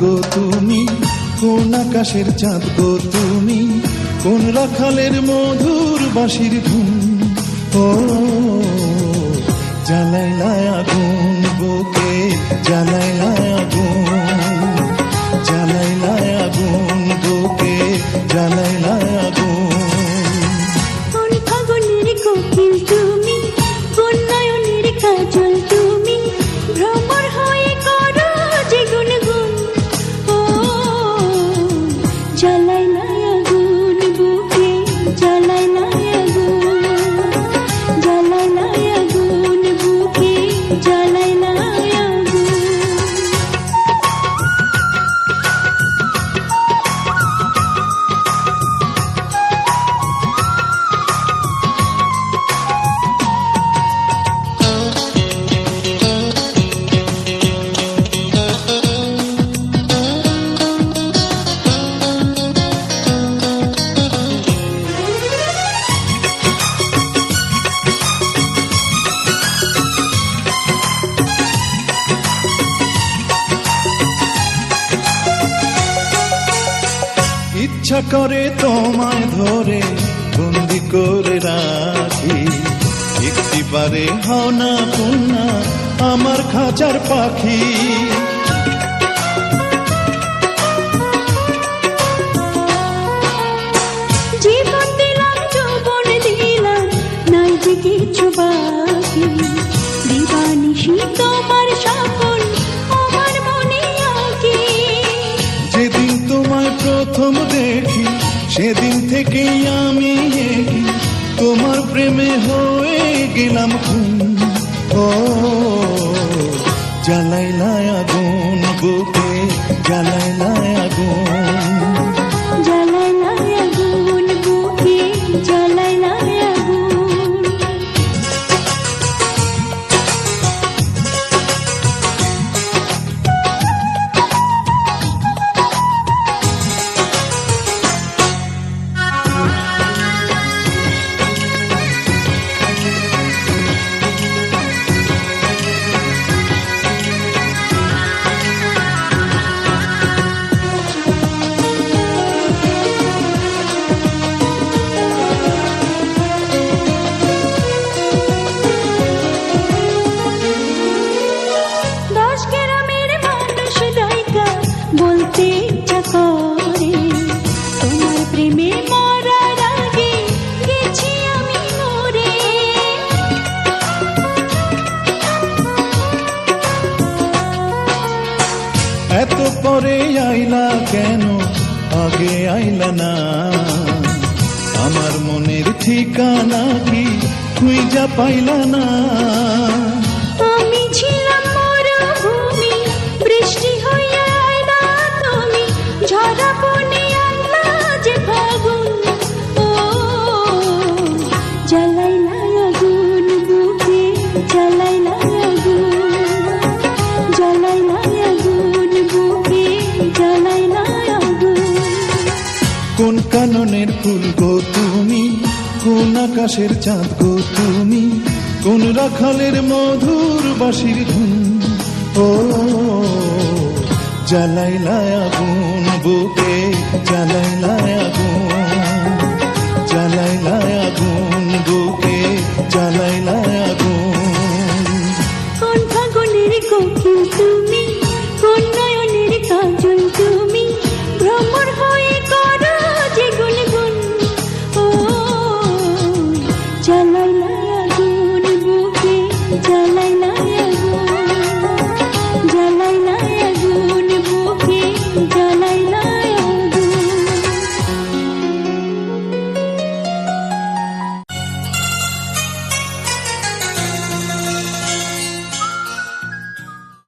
গো তুমি, কোন আকাশের চাঁদ গো তুমি, কোন রাখালের মধুর বাঁশির ধুন। ও জ্বালাইলা আগুন বুকে, জ্বালাইলা আগুন, জ্বালাইলা আগুন বুকে, জ্বালাইলা আগুন। কোন ফাগুনের কোকিল তুমি, কোন নয়নের কাজল তুমি, ভ্রমর হয়ে করো যে গুনগুন। ও জ্বালাইলা আগুন বুকে, জ্বালাইলা আগুন, জ্বালাইলা আগুন বুকে, জ্বালাইলা আগুন। ইচ্ছা করে তোমায় ধরে বন্দি করে রাখি, একটিবারে হও না কন্যা আমার খাঁচার পাখি। জীবন দিলাম, যৌবন দিলাম, নাই যে কিছু বাকি। দিবানিশি তোমার স্বপন আমার মনে আঁকি। যেদিন তোমায় প্রথম দেখি সেদিন থেকেই আমি একি, তোমার প্রেমে হয়ে গেলাম খুন। ও জ্বালাইলা আগুন বুকে, জ্বালাইলা আগুন, জ্বালাইলা আগুন বুকে, জ্বালাইলা আগুন। দশ গ্রামের মানুষ দায়িকা বলতে ইচ্ছা করে, তোমার প্রেমে মরার আগে গেছি আমি মরে। এত পরে আইলা কেন, আগে আইলা না? আমার মনের ঠিকানা কি খুঁজা পাইলা না? আমি ছিলাম মরুভূমি, বৃষ্টি হইয়া আইলা তুমি, ঝরা বনে আইলা যে ফাগুন। ও জ্বালাইলা আগুন বুকে, জ্বালাইলা আগুন, জ্বালাইলা আগুন বুকে, জ্বালাইলা আগুন। কোন কাননের ফুল গো তুমি, কোন আকাশের চাঁদ গো তুমি, কোন রাখালের মধুর বাঁশির ধুন। ও জ্বালাইলা আগুন বুকে, জ্বালাইলা